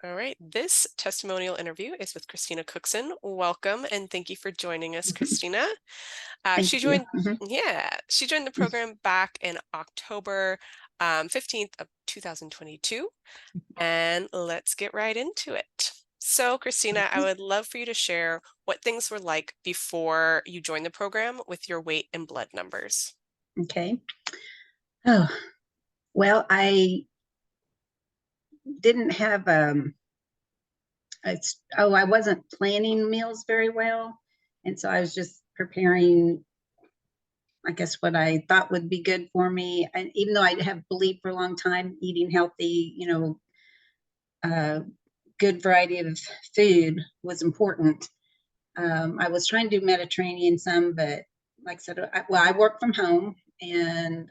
All right. This testimonial interview is with Christina Cookson. Welcome and thank you for joining us, Christina. Thank She you. joined, yeah, she joined the program back in October 15th of 2022. And let's get right into it. So, Christina, I would love for you to share what things were like before you joined the program with your weight and blood numbers. Okay. Oh, well, I didn't have I wasn't planning meals very well. And so I was just preparing, I guess, what I thought would be good for me. And even though I have believed for a long time eating healthy, uh, good variety of food was important. I was trying to do Mediterranean some, but like I said, I work from home and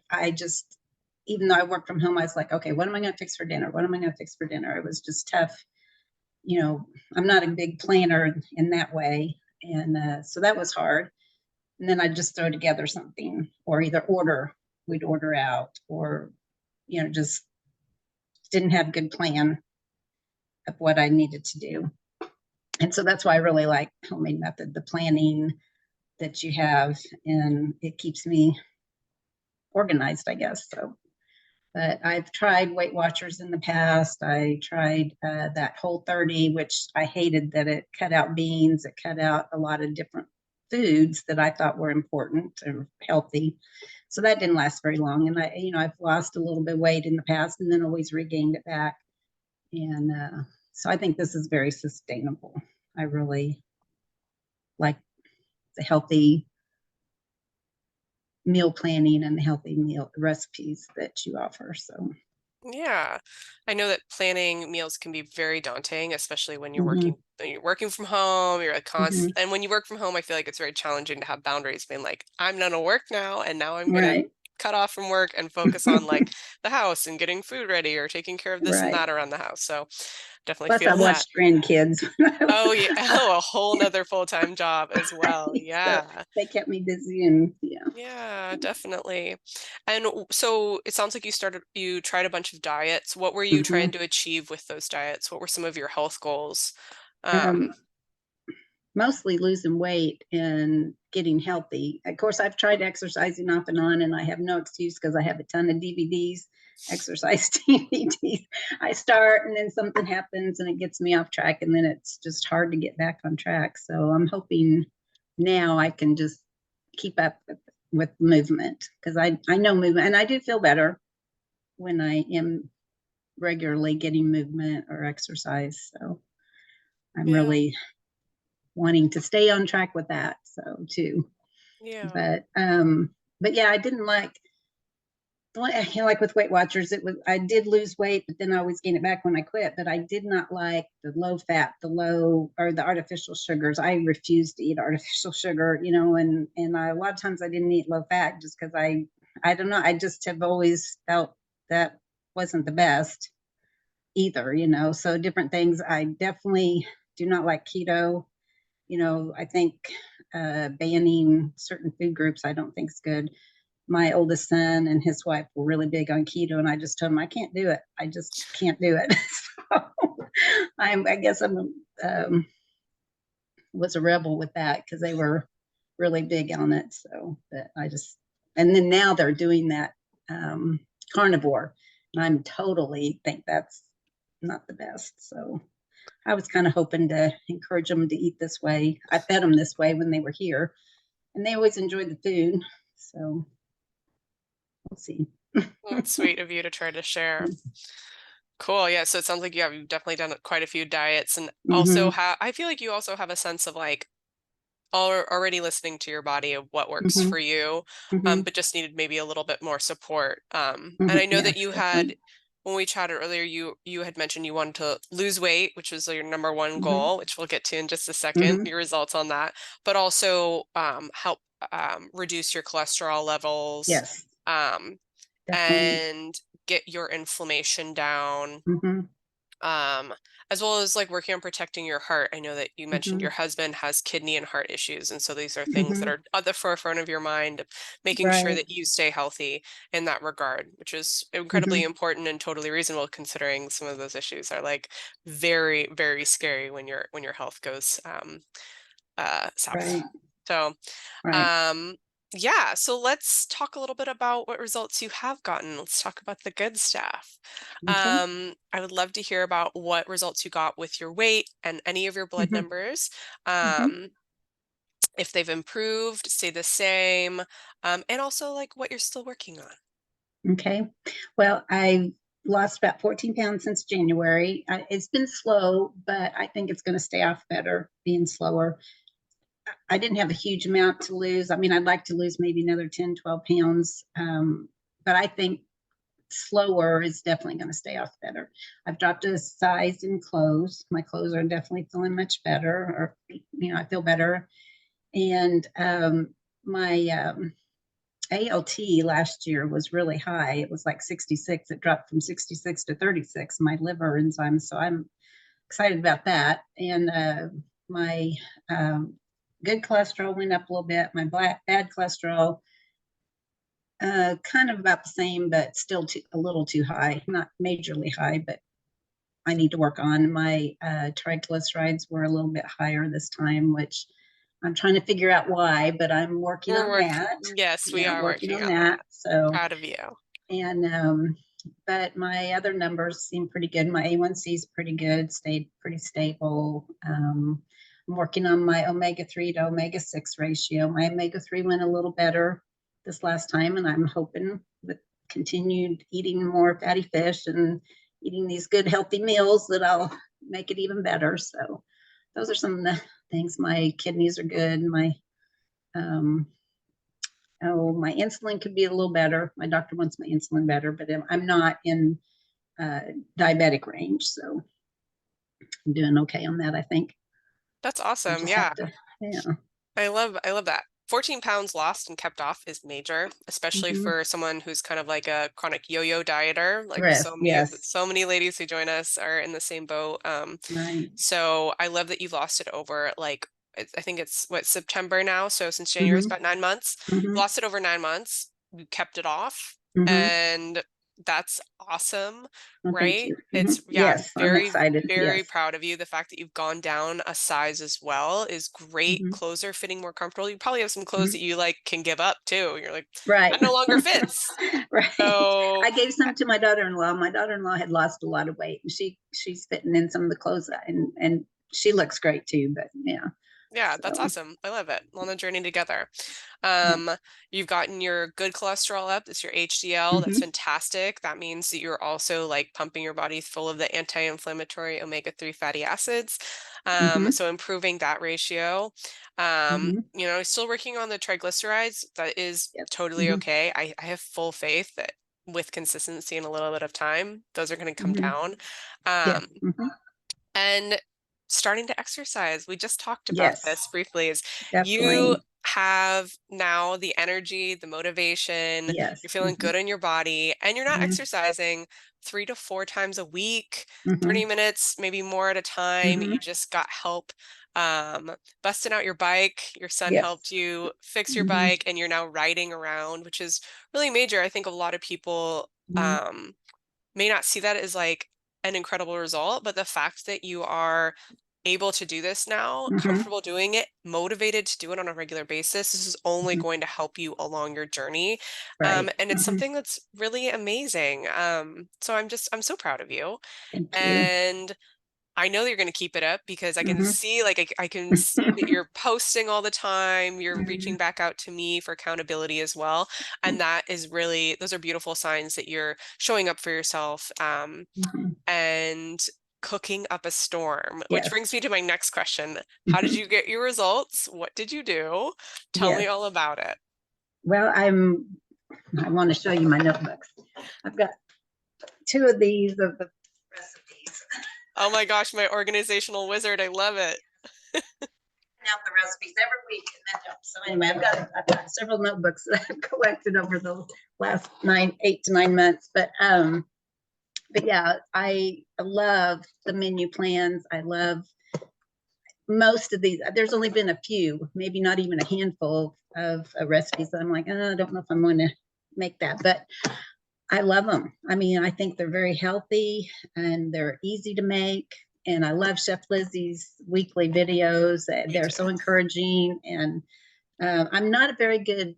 even though I work from home, I was like, okay, what am I going to fix for dinner? What am I going to fix for dinner? It was just tough. You know, I'm not a big planner in that way. And so that was hard. And then I'd just throw together something or we'd order out or, just didn't have a good plan of what I needed to do. And so that's why I really like homemade method, the planning that you have, and it keeps me organized, I guess. So, but I've tried Weight Watchers in the past. I tried that Whole30, which I hated that it cut out beans, it cut out a lot of different foods that I thought were important or healthy. So that didn't last very long. And I've lost a little bit of weight in the past and then always regained it back. And so I think this is very sustainable. I really like the healthy meal planning and healthy meal recipes that you offer. So, Yeah, I know that planning meals can be very daunting, especially hmm when you're working from home. You're like hmm and when you work from home, I feel like it's very challenging to have boundaries. Being like, I'm done to work now, and now I'm gonna right, cut off from work and focus on like the house and getting food ready or taking care of this and right. that around the house. So definitely Plus, I feel that. watched grandkids. Oh yeah, oh, a whole nother full-time job as well. So Yeah. they kept me busy, and yeah. Yeah, definitely. And so it sounds like you tried a bunch of diets. What were you hmm trying to achieve with those diets? What were some of your health goals? Um, Um, Mostly losing weight and getting healthy. Of course, I've tried exercising off and on, and I have no excuse because I have a ton of DVDs, exercise DVDs. I start, and then something happens, and it gets me off track, and then it's just hard to get back on track. So I'm hoping now I can just keep up with movement because I know movement, and I do feel better when I am regularly getting movement or exercise. So I'm yeah, really wanting to stay on track with that. So too, yeah. but yeah, I didn't like with Weight Watchers. I did lose weight, but then I always gain it back when I quit. But I did not like the low fat, the low or the artificial sugars. I refused to eat artificial sugar, a lot of times I didn't eat low fat just because I don't know. I just have always felt that wasn't the best either, So different things. I definitely do not like keto. I think banning certain food groups I don't think is good. My oldest son and his wife were really big on keto, and I just told them I can't do it. I just can't do it. So I guess I'm was a rebel with that because they were really big on it. So, but and then now they're doing that um, carnivore, and I'm totally think that's not the best. So I was kind of hoping to encourage them to eat this way. I fed them this way when they were here, and they always enjoyed the food. So we'll see. Well, it's sweet of you to try to share. Cool. Yeah. So it sounds like you've definitely done quite a few diets and also hmm I feel like you also have a sense of like already listening to your body of what works hmm for you, hmm but just needed maybe a little bit more support. And hmm I know that Yes, you definitely. had, when we chatted earlier, you had mentioned you wanted to lose weight, which was your number one hmm goal, which we'll get to in just a second, hmm your results on that, but also help reduce your cholesterol levels, Yes, um, definitely. and get your inflammation down. hmm um, as well as like working on protecting your heart. I know that you mentioned Hmm. your husband has kidney and heart issues, and so these are things that Hmm. are at the forefront of your mind, making sure Right. that you stay healthy in that regard, which is incredibly Hmm. important and totally reasonable considering some of those issues are like very, very scary when your health goes south. Right. So Right. um, yeah, so let's talk a little bit about what results you have gotten. Let's talk about the good stuff. Okay. I would love to hear about what results you got with your weight and any of your blood Hmm. numbers. Hmm. Um, if they've improved, stay the same, and also like what you're still working on. Okay. Well, I lost about 14 pounds since January. It's been slow, but I think it's going to stay off better being slower. I didn't have a huge amount to lose. I mean, I'd like to lose maybe another 10, 12 pounds. But I think slower is definitely going to stay off better. I've dropped a size in clothes. My clothes are definitely feeling much better, or, I feel better. And my ALT last year was really high. It was like 66. It dropped from 66 to 36, my liver enzymes. So I'm excited about that. And my um, good cholesterol went up a little bit. My bad cholesterol, kind of about the same, but still a little too high. Not majorly high, but I need to work on. My triglycerides were a little bit higher this time, which I'm trying to figure out why, but I'm working We're on working, that. yes, we Yeah, are working working on on that. that. So, Proud of you. and but my other numbers seem pretty good. My A1C is pretty good, stayed pretty stable. I'm working on my omega-3 to omega-6 ratio. My omega-3 went a little better this last time, and I'm hoping with continued eating more fatty fish and eating these good healthy meals that I'll make it even better. So those are some of the things. My kidneys are good. Um, my insulin could be a little better. My doctor wants my insulin better, but I'm not in uh, diabetic range, so I'm doing okay on that. I think That's I awesome. just have Yeah. to, yeah. I love that. 14 pounds lost and kept off is major, especially Hmm. for someone who's kind of like a chronic yo-yo dieter. Like Rest, yes, so many ladies who join us are in the same boat. right. So I love that you've lost it over like I think it's what September now. So since January is Hmm. about 9 months. Hmm. You lost it over 9 months. You kept it off, Hmm. and that's awesome, Well, thank right? you. Hmm. It's yeah, I'm Yes, I'm excited. very Yes. proud of you. The fact that you've gone down a size as well is great. Hmm. Clothes are fitting more comfortable. You probably have some clothes Hmm. that you like can give up too. You're like, Right. that no longer fits. Right. So I gave some to my daughter-in-law. My daughter-in-law had lost a lot of weight, and she's fitting in some of the clothes, and she looks great too. But yeah, yeah, that's so awesome. I love it. On the journey together. yeah. Um, you've gotten your good cholesterol up. That's your HDL. That's Hmm. fantastic. That means that you're also like pumping your body full of the anti-inflammatory omega-3 fatty acids. Hmm. So improving that ratio. Hmm. Still working on the triglycerides. That is Yes. totally Hmm. okay. I have full faith that with consistency and a little bit of time, those are going to come Hmm. down. Yeah. Um, Hmm. and starting to exercise. We just talked about Yes, this briefly, is you definitely. have now the energy, the motivation, you're Yes. feeling Hmm. good in your body, and you're not Hmm. exercising 3 to 4 times a week, Hmm. 30 minutes, maybe more at a time. Hmm. You just got help busting out your bike. Your son helped Yes. you fix your Hmm. bike, and you're now riding around, which is really major. I think a lot of people Hmm. um, may not see that as like an incredible result, but the fact that you are able to do this now, Hmm. comfortable doing it, motivated to do it on a regular basis, this is only Hmm. going to help you along your journey. Right. And it's Hmm. something that's really amazing. So I'm so proud of you. Thank you. And I know you're going to keep it up because I can Hmm. see, like, I can see that you're posting all the time. You're Hmm. reaching back out to me for accountability as well. And that is really, those are beautiful signs that you're showing up for yourself. Hmm. And cooking up a storm, which Yes. brings me to my next question. How did Hmm. you get your results? What did you do? Tell me Yes. all about it. Well, I want to show you my notebooks. I've got two of these of the recipes. Oh my gosh, my organizational wizard. I love it. Out the recipes every week. And then, so anyway, I've got several notebooks that I've collected over the last 8 to 9 months. But but yeah, I love the menu plans. I love most of these. There's only been a few, maybe not even a handful of recipes that I'm like, oh, I don't know if I'm going to make that, but I love them. I mean, I think they're very healthy and they're easy to make. And I love Chef Lizzie's weekly videos. Me They're so too. encouraging. And I'm not a very good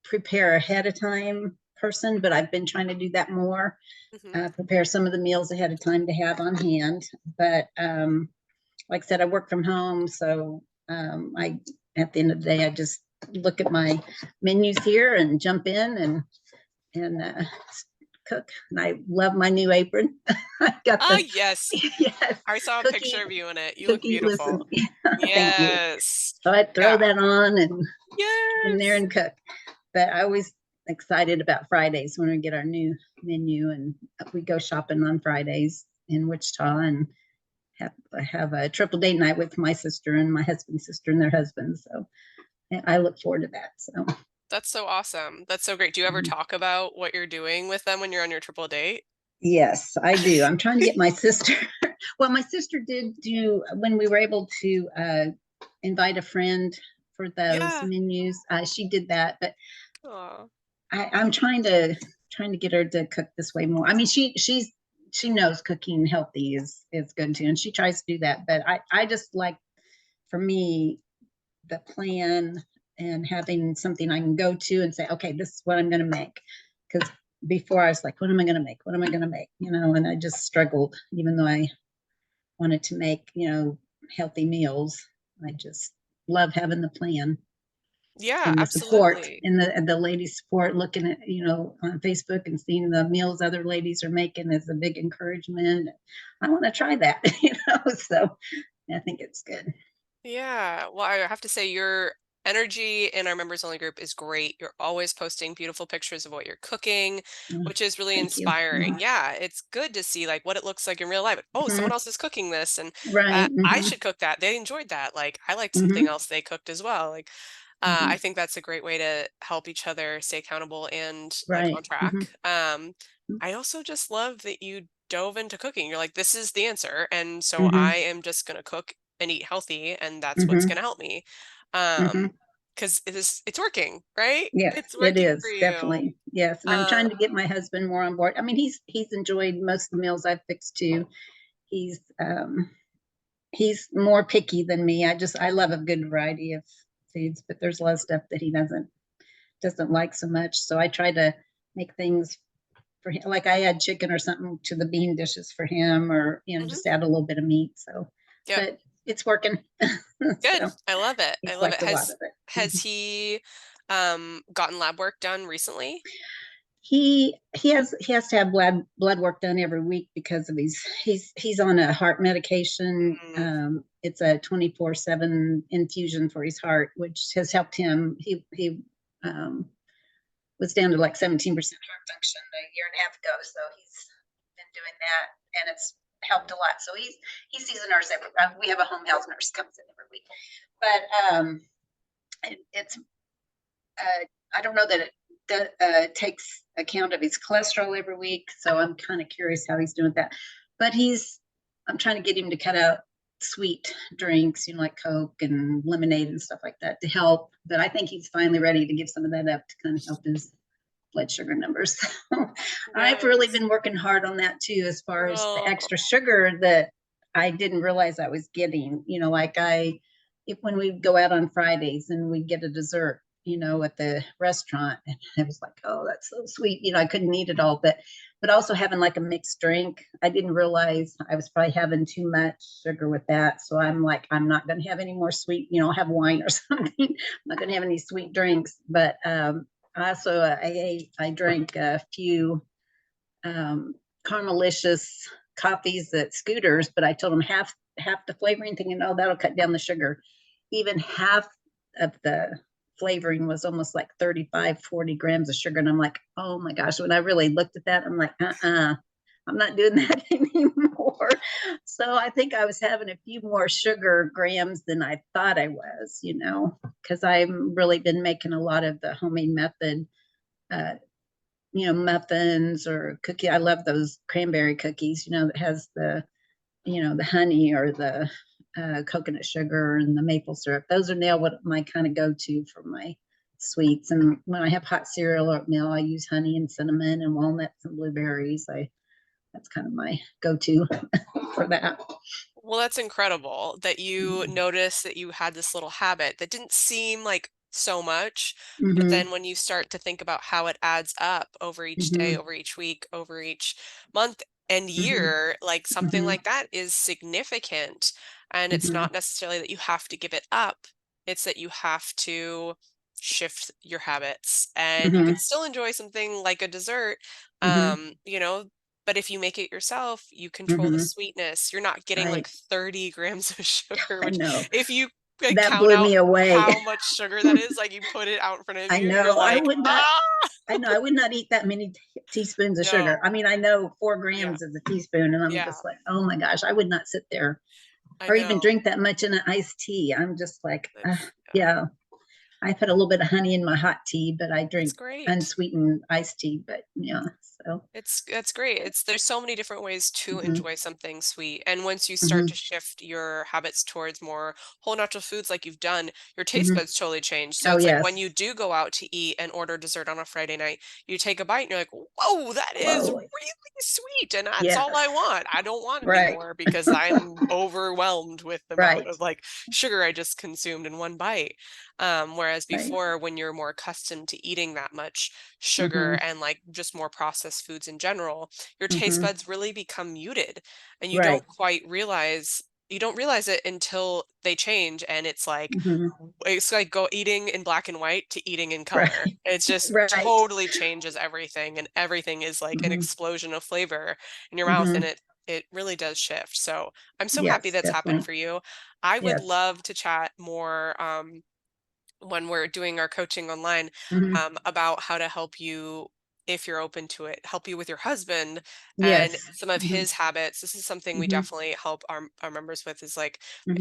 prepare ahead of time person, but I've been trying to do that more. Hmm. Prepare some of the meals ahead of time to have on hand. But like I said, I work from home, so I at the end of the day, I just look at my menus here and jump in and cook. And I love my new apron. I got Ah, the yes. yes I saw a cookie picture of you in it. You look cookie. beautiful. Listen, thank you. Yes. So I throw Yeah. that on and in there Yes. and cook. But I always excited about Fridays when we get our new menu, and we go shopping on Fridays in Wichita and have a triple date night with my sister and my husband's sister and their husbands. So I look forward to that. So That's so awesome. That's so great. Do you ever talk about what you're doing with them when you're on your triple date? yes, I do. I'm trying to get my sister. Well, my sister did do when we were able to invite a friend for those Yeah. menus. She did that, but Aw. I'm trying to get her to cook this way more. I mean, she knows cooking healthy is good too, and she tries to do that. But I just like, for me, the plan and having something I can go to and say, okay, this is what I'm going to make. Because before I was like, what am I going to make? What am I going to make? And I just struggled, even though I wanted to make, healthy meals. I just love having the plan Yeah, and the support absolutely. and the ladies support, looking at, on Facebook and seeing the meals other ladies are making is a big encouragement. I want to try that, so I think it's good. Yeah. Well, I have to say your energy in our members only group is great. You're always posting beautiful pictures of what you're cooking, Oh, which is really thank you. inspiring. Yeah, it's good to see like what it looks like in real life. Oh, someone Mhm. else is cooking this and Right. I Hmm. should cook that. They enjoyed that. Like I like something Hmm. else they cooked as well. Like I Hmm. think that's a great way to help each other stay accountable and like on Right. Hmm. track. I also just love that you dove into cooking. You're like, this is the answer. And so I Hmm. am just going to cook and eat healthy, and that's what's Hmm. going to help me. Hmm. Because it's working, right? Yes, It's it working for is you. definitely. Yes, and I'm trying Um, to get my husband more on board. I mean, he's enjoyed most of the meals I've fixed too. He's he's more picky than me. I love a good variety of foods, but there's a lot of stuff that he doesn't like so much. So I try to make things for him. Like I add chicken or something to the bean dishes for him, or mhm. just add a little bit of meat. So, Yep. but it's working. Good. So I love it. I he's love it. liked a lot of it. Has he gotten lab work done recently? He has to have blood work done every week because of he's on a heart medication. Mm, It's a 24/7 infusion for his heart, which has helped him. He was down to like 17% heart function a year and a half ago, so he's been doing that, and it's helped a lot. So he sees a nurse every. We have a home health nurse comes in every week, but it's I don't know that it takes account of his cholesterol every week. So I'm kind of curious how he's doing with that. But I'm trying to get him to cut out sweet drinks, like Coke and lemonade and stuff like that to help. But I think he's finally ready to give some of that up to kind of help his blood sugar numbers. I've really nice. been working hard on that too, as far as the Oh, extra sugar that I didn't realize I was getting. Like if when we go out on Fridays and we get a dessert, at the restaurant, and I was like, oh, that's so sweet. I couldn't eat it all, but also having like a mixed drink, I didn't realize I was probably having too much sugar with that. So I'm like, I'm not going to have any more sweet. I'll have wine or something. I'm not going to have any sweet drinks, but also, I drank a few caramelicious coffees at Scooters, but I told them half the flavoring, thinking, oh, that'll cut down the sugar. Even half of the flavoring was almost like 35, 40 grams of sugar. And I'm like, oh my gosh, when I really looked at that, I'm like, I'm not doing that anymore. So I think I was having a few more sugar grams than I thought I was, because I've really been making a lot of the homemade method uh, muffins or cookie. I love those cranberry cookies, that has the honey or the coconut sugar and the maple syrup. Those are now what my kind of go-to for my sweets. And when I have hot cereal or oatmeal, I use honey and cinnamon and walnuts and blueberries. That's kind of my go-to for that. Well, that's incredible that you noticed that you had this little habit that didn't seem like so much, but Mm-hmm. then when you start to think about how it adds up over each day, Mm-hmm. over each week, over each month and Mm-hmm. year, like something Mm-hmm. like that is significant. And it's Mm-hmm. not necessarily that you have to give it up, it's that you have to shift your habits. And you Mm-hmm. can still enjoy something like a dessert, Mm-hmm. you know, but if you make it yourself, you control the Mm-hmm. sweetness. You're not getting like Right. 30 grams of sugar, I which know. if you like That count blew out me away. how much sugar that is, like you put it out in front of I you, you're know. like, ah, I know I would not eat that many teaspoons of sugar. no. I mean, I know four Yeah. grams is a teaspoon, and I'm Yeah. just like, oh my gosh, I would not sit there I or even know. drink that much in an iced tea. I'm just like, It's yeah, yeah. I put a little bit of honey in my hot tea, but I that's drink great. unsweetened iced tea. But yeah, so. It's that's great. It's there's so many different ways to Mm-hmm. enjoy something sweet. And once you start Mm-hmm. to shift your habits towards more whole natural foods like you've done, your taste Mm-hmm. buds totally change. So Oh it's like when yes. you do go out to eat and order dessert on a Friday night, you take a bite and you're like, "Whoa, that is Whoa. really sweet." And that's all I Yes. want. I don't want any Right. more because I'm overwhelmed with the amount Right. of like sugar I just consumed in one bite. Whereas Right. before, when you're more accustomed to eating that much sugar Mm-hmm. and like just more processed foods in general, your taste Mm-hmm. buds really become muted and Right. you don't realize it until they change and Mm-hmm. it's like go eating in black and white to eating in color. Right. It's just Right. totally changes everything and everything is like an Mm-hmm. explosion of flavor in your mouth and Mm-hmm. it really does shift. So I'm so happy Yes, that's happened definitely. for you. I would Yes. love to chat more when we're doing our coaching online Mm-hmm. about how to help you if you're open to it, help you with your husband and Yes. some of Mm-hmm. his habits. This is something we Mm-hmm. definitely help our members with is like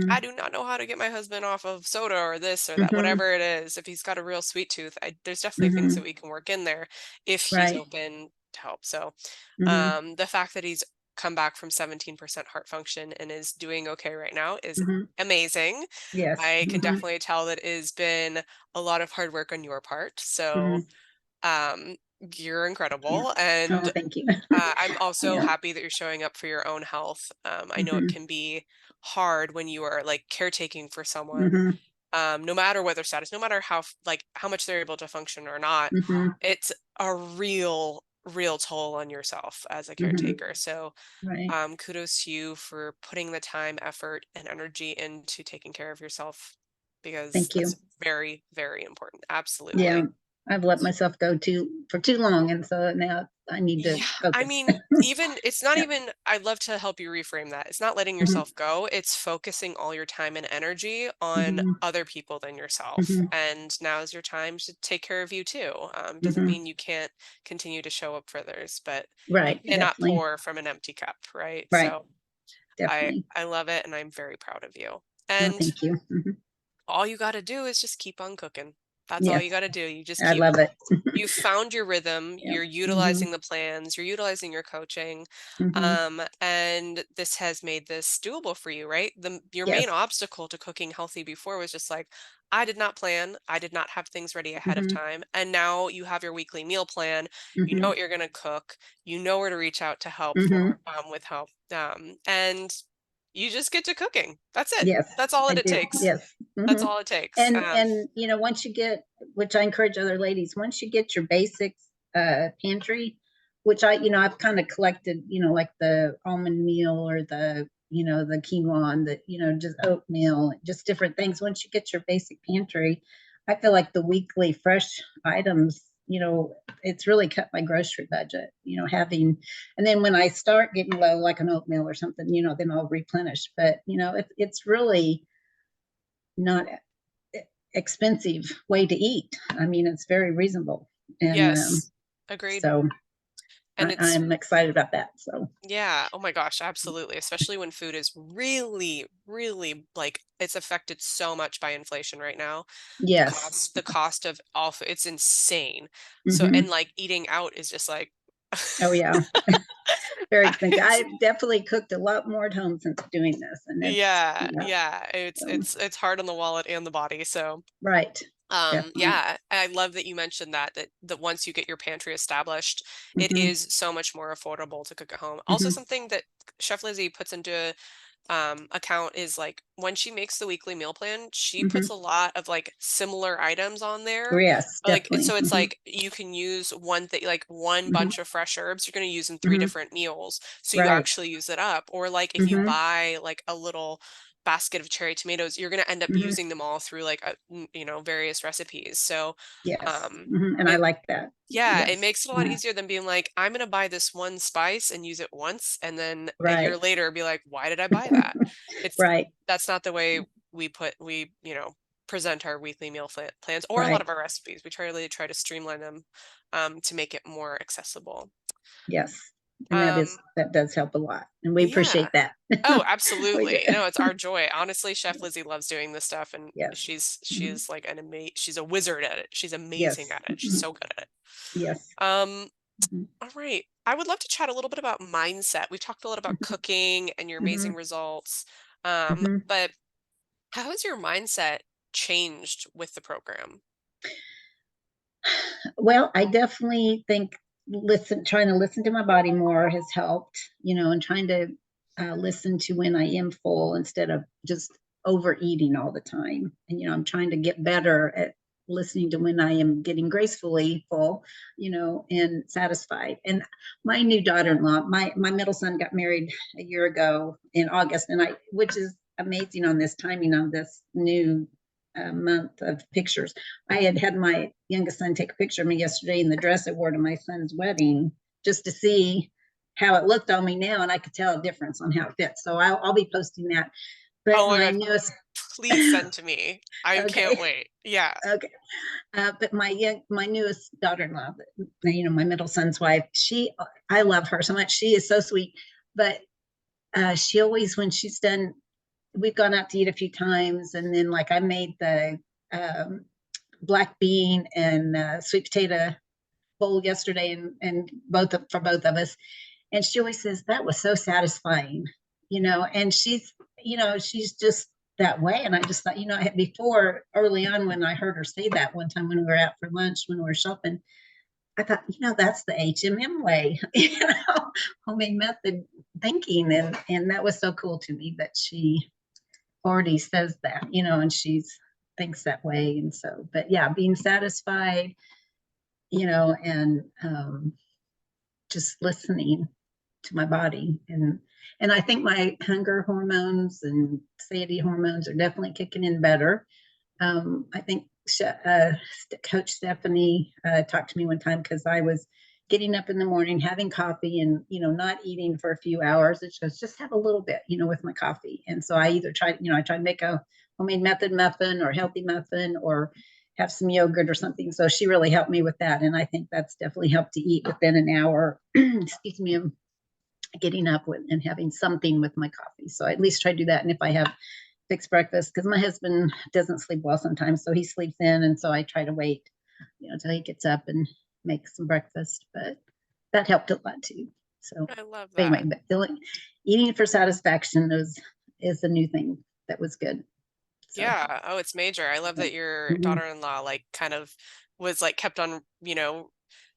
I Mm-hmm. do not know how to get my husband off of soda or this or that, Mm-hmm. whatever it is. If he's got a real sweet tooth, there's definitely things Mm-hmm. that we can work in there if he's Right. open to help. So Mm-hmm. the fact that he's come back from 17% heart function and is doing okay right now is Mm-hmm. amazing. Yes. I can Mm-hmm. definitely tell that it has been a lot of hard work on your part. So, Mm-hmm. um, you're Yeah. incredible. Oh, And thank you. I'm also Yeah. happy that you're showing up for your own health. I know it Mm-hmm. can be hard when you are like caretaking for someone, Mm-hmm. no matter what their status, no matter like how much they're able to function or not. Mm-hmm. It's a real toll on yourself as a Mm-hmm. caretaker. So, Right. kudos to you for putting the time, effort, and energy into taking care of yourself because Thank that's you. very important. Yeah. Absolutely. I've let myself go for too long, and so now I need to Yeah, I focus. mean, even it's not Yeah. even I'd love to help you reframe that. It's not letting Mm-hmm. yourself go, it's focusing all your time and energy on Mm-hmm. other people than yourself. Mm-hmm. And now is your time to take care of you too. Doesn't Mm-hmm. mean you can't continue to show up for others, but you Right. cannot Definitely. pour from an empty cup, right? Right. So I Definitely. I love it and I'm very proud of you. No, And thank you. Mm-hmm. all you gotta do is just keep on cooking. That's all you Yes. gotta do. You just I keep love it. you found your rhythm, Yeah. you're Mm-hmm. utilizing the plans, you're utilizing your coaching, Mm-hmm. and this has made this doable for you, right? Your main Yes. obstacle to cooking healthy before was just like, I did not plan, I did not have things ready ahead of Mm-hmm. time, and now you have your weekly meal plan. You know Mm-hmm. what you're gonna cook. You know where to reach out to help Mm-hmm. with help, and you just get to cooking. That's it. Yes, That's all I that it do. takes. Yes. That's Hmm. all it takes. And once you get, which I encourage other ladies, once you get your basics pantry, which I've kind of collected, like the almond meal or the quinoa and just oatmeal, just different things. Once you get your basic pantry, I feel like the weekly fresh items, it's really cut my grocery budget, and then when I start getting low, like an oatmeal or something, then I'll replenish. But, it's really not expensive way to eat. I mean, it's very reasonable. And yes, agreed. so, And it's I'm excited about that. So yeah, oh my gosh, absolutely, especially when food is really, really, like, it's affected so much by inflation right now. yes. The cost of all foo it's insane. So and, Hmm. like, eating out is just like Oh yeah, very expensive. it's I've definitely cooked a lot more at home since doing this, and it's yeah, yeah. yeah, it's So, it's hard on the wallet and the body, so right, definitely. yeah, I love that you mentioned that once you get your pantry established, it Hmm. is so much more affordable to cook at home. Also, Hmm. something that Chef Lizzie puts into account is like when she makes the weekly meal plan, she puts Hmm. a lot of like similar items on there. Yes, Like definitely. so it's Hmm. like you can use one thing like one bunch Hmm. of fresh herbs you're going to use in three Hmm. different meals. So you Right. actually use it up. Or like if you Hmm. buy like a little basket of cherry tomatoes, you're going to end up Hmm. using them all through like various recipes. So Yes. um Hmm. And I it like that. yeah, it Yes. makes it a lot Uh, easier than being like, I'm gonna buy this one spice and use it once, and then a year right. later be like, why did I buy that? It's Right. that's not the way we present our weekly meal plans or a lot Right. of our recipes. We try to streamline them to make it more accessible. Yes. And Um, that does help a lot, and we yeah. appreciate that. Oh, We do. absolutely. No, it's our joy. Honestly, Chef Lizzie loves doing this stuff, and Yes. Hmm. she's like she's a wizard at it. She's amazing Yes. at it. She's Hmm. so good at it. Yes. Um, Hmm. All right. I would love to chat a little bit about mindset. We've talked a lot about cooking and your amazing Hmm. results. Hmm. But how has your mindset changed with the program? Well, I definitely think trying to listen to my body more has helped, and trying to listen to when I am full instead of just overeating all the time. And, I'm trying to get better at listening to when I am getting gracefully full, and satisfied. And my new daughter-in-law, my middle son got married a year ago in August, which is amazing on this timing on this new month of pictures. I had my youngest son take a picture of me yesterday in the dress I wore to my son's wedding just to see how it looked on me now, and I could tell a difference on how it fits. So I'll be posting that. But Oh my my gosh, newest, please send to me. I can't okay, wait. Yeah. okay, but my newest daughter-in-law, my middle son's wife, I love her so much. She is so sweet, but she always, when she's done, we've gone out to eat a few times, and then like I made the um, black bean and sweet potato bowl yesterday, and for both of us. And she always says that was so satisfying, And she's just that way. And I just thought, before early on when I heard her say that one time when we were out for lunch when we were shopping, I thought, that's the HMM way, homemade method thinking, and that was so cool to me that she already says that, and she's thinks that way. And so, but yeah, being satisfied, and just listening to my body, and I think my hunger hormones and satiety hormones are definitely kicking in better. I think Coach Stephanie talked to me one time because I was getting up in the morning, having coffee, and not eating for a few hours. It just have a little bit, with my coffee. And so I either I try to make a homemade method muffin or healthy muffin or have some yogurt or something. So she really helped me with that, and I think that's definitely helped to eat within an hour. Excuse me, of getting up and having something with my coffee. So I at least try to do that. And if I have fixed breakfast, because my husband doesn't sleep well sometimes, so he sleeps in, and so I try to wait, till he gets up and make some breakfast. But that helped a lot too. So I love anyway, that. but eating for satisfaction is the new thing that was good. So Yeah. Oh, it's major. I love that your mhm. daughter-in-law like kind of was like kept on,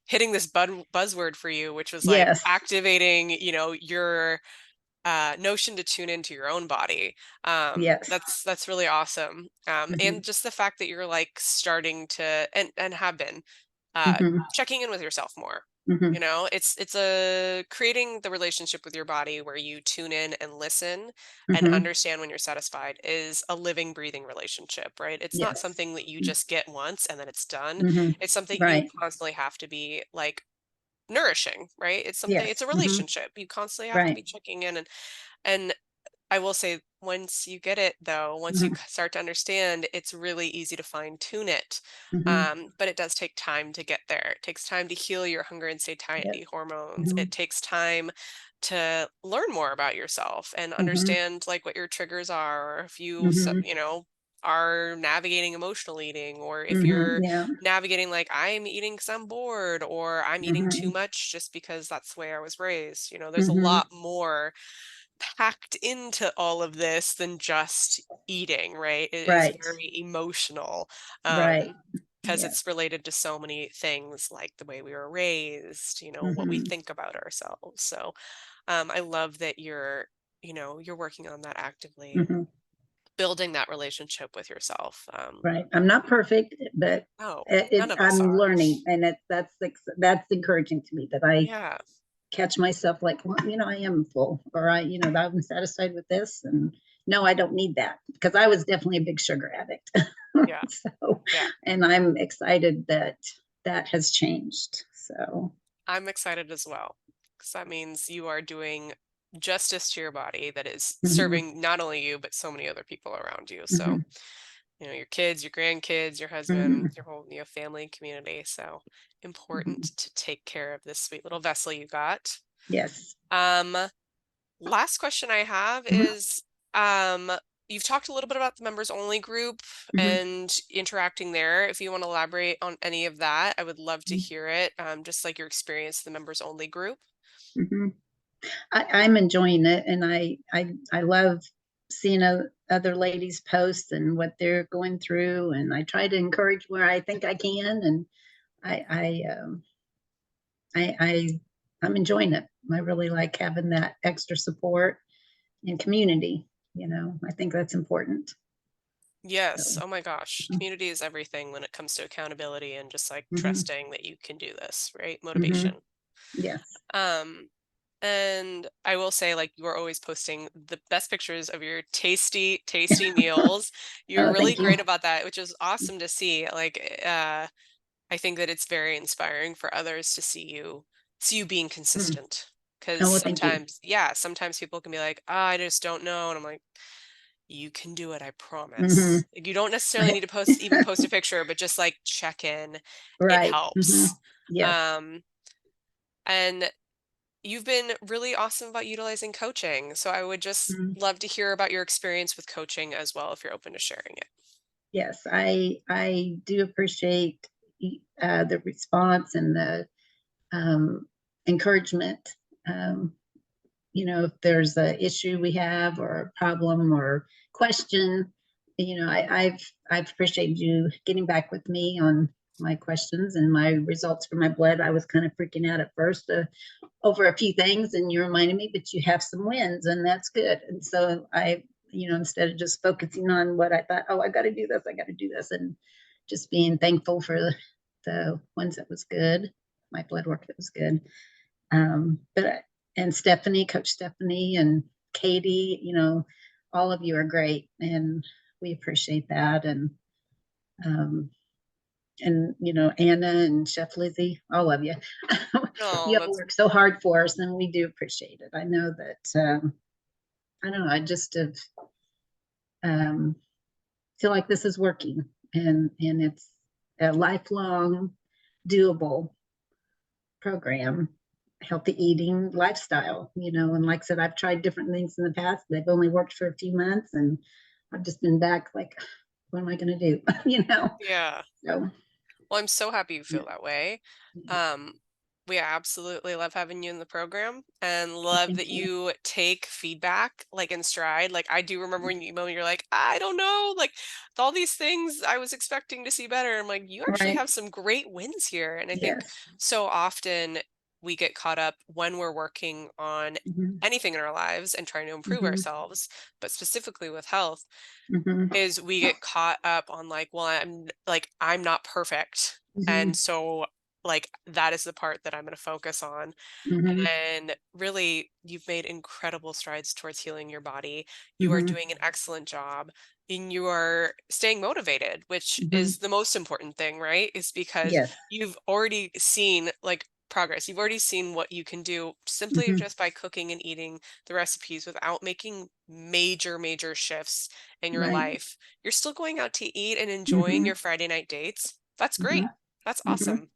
hitting this buzzword for you, which was like Yes, activating, your notion to tune into your own body. yes, That's really awesome. hmm And just the fact that you're like starting to and have been uh, hmm checking in with yourself more. hmm It's a creating the relationship with your body where you tune in and listen and hmm understand when you're satisfied is a living, breathing relationship, right? It's not yes, something that you just get once and then it's done. hmm It's something you right, constantly have to be like nourishing, right? It's yes, a relationship. You constantly have to right, be checking in and I will say once you get it though, once you Mhm, start to understand, it's really easy to fine tune it. mhm, But it does take time to get there. It takes time to heal your hunger and yep, satiety hormones. mhm, It takes time to learn more about yourself and mhm, understand like what your triggers are, or if you, mhm, you know, are navigating emotional eating, or if mhm, you're yeah, navigating like I'm eating because I'm bored, or I'm eating too mhm, much just because that's the way I was raised. You know, there's a mhm, lot more packed into all of this than just eating, right? It is right, very emotional, right, because yeah, it's related to so many things like the way we were raised, you know, what we mhm, think about ourselves. So, I love that you're, you know, you're working on that actively, mhm, building that relationship with yourself. right. I'm not perfect, but No, it none of us I'm are. learning, and that's encouraging to me that I Yeah, catch myself like, well, I am full, or I'm satisfied with this, and no, I don't need that, because I was definitely a big sugar addict. yeah, So, yeah. and I'm excited that that has changed. So, I'm excited as well, because that means you are doing justice to your body that is mhm, serving not only you, but so many other people around you. So, mhm, you know, your kids, your grandkids, your husband, mhm, your whole, you know, family and community. So important mhm. to take care of this sweet little vessel you got. Yes. Um, Last question I have Mhm, is, um, you've talked a little bit about the members only group mhm, and interacting there. If you want to elaborate on any of that, I would love to mhm, hear it. Just like your experience, the members only group. mhm. I'm enjoying it, and I love seeing other ladies post and what they're going through, and I try to encourage where I think I can, and I I um, I I'm enjoying it. I really like having that extra support and community. I think that's important. Yes. So, Oh my gosh. Community is everything when it comes to accountability and just like hmm, trusting that you can do this, right? hmm, Motivation. yes. Um, and I will say, like, you're always posting the best pictures of your tasty, tasty meals. You're Oh, really thank you. great about that, which is awesome to see. Like, I think that it's very inspiring for others to see you being Mm. consistent. Because Oh, well, thank you. sometimes, yeah, sometimes people can be like, "Ah, I just don't know," and I'm like, you can do it, I Hmm. promise. Like, you don't necessarily need to post a picture, but just like check in. It Right. Hmm. helps. Yes. Um, and you've been really awesome about utilizing coaching. So I would just Mhm. love to hear about your experience with coaching as well, if you're open to sharing it. Yes, I do appreciate the response and the um, encouragement. Um, if there's a issue we have, or a problem or question, I've appreciated you getting back with me on my questions and my results for my blood. I was kind of freaking out at first over a few things, and you reminded me, but you have some wins, and that's good. And so instead of just focusing on what I thought, oh, I got to do this, I got to do this, and just being thankful for the ones that was good, my blood work that was good. But and Stephanie, Coach Stephanie, and Katie, all of you are great, and we appreciate that. Um, and Anna and Chef Lizzie, all of you. Oh, You all that's work so hard for us, and we do appreciate it. I know that. I don't know. I just have, um, feel like this is working, and it's a lifelong, doable program, healthy eating lifestyle. And like I said, I've tried different things in the past. They've only worked for a few months, and I've just been back like, what am I going to do? yeah. So, Well, I'm so happy you yeah. feel that way. Yeah. Um, we absolutely love having you in the program and Well, love thank that you. you take feedback like in stride. Like I do remember when you're like, I don't know, like all these things I was expecting to see better. I'm like, you actually Right. have some great wins here. And I think Yes. so often we get caught up when we're working on Hmm. anything in our lives and trying to improve Hmm. ourselves, but specifically with health Hmm. is we get caught up on like, well, I'm not perfect. And Hmm. so like that is the part that I'm going to focus on. Hmm. And really, you've made incredible strides towards healing your body. You are Hmm. doing an excellent job and you are staying motivated, which Hmm. is the most important thing, right? Is because Yes. you've already seen like progress. You've already seen what you can do simply Mhm, just by cooking and eating the recipes without making major shifts in your right. life. You're still going out to eat and enjoying your Mhm, Friday night dates. That's mhm, great. That's mhm, awesome.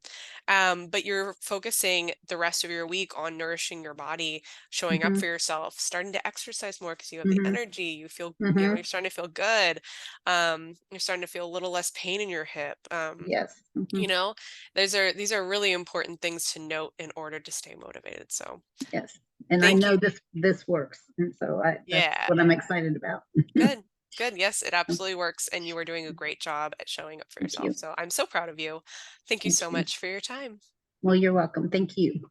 But you're focusing the rest of your week on nourishing your body, showing up mhm, for yourself, starting to exercise more because you have the mhm, energy. You feel, you're mhm. starting to feel good. You're starting to feel a little less pain in your hip. Yes. You Mhm, know, these are really important things to note in order to stay motivated. So yes. And I thank know you. this works, and so that's Yeah, what I'm excited about. good. Good. Yes, it absolutely works. And you are doing a great job at showing up for Thank yourself. you. So I'm so proud of you. Thank you Thank so you. much for your time. Well, you're welcome. Thank you.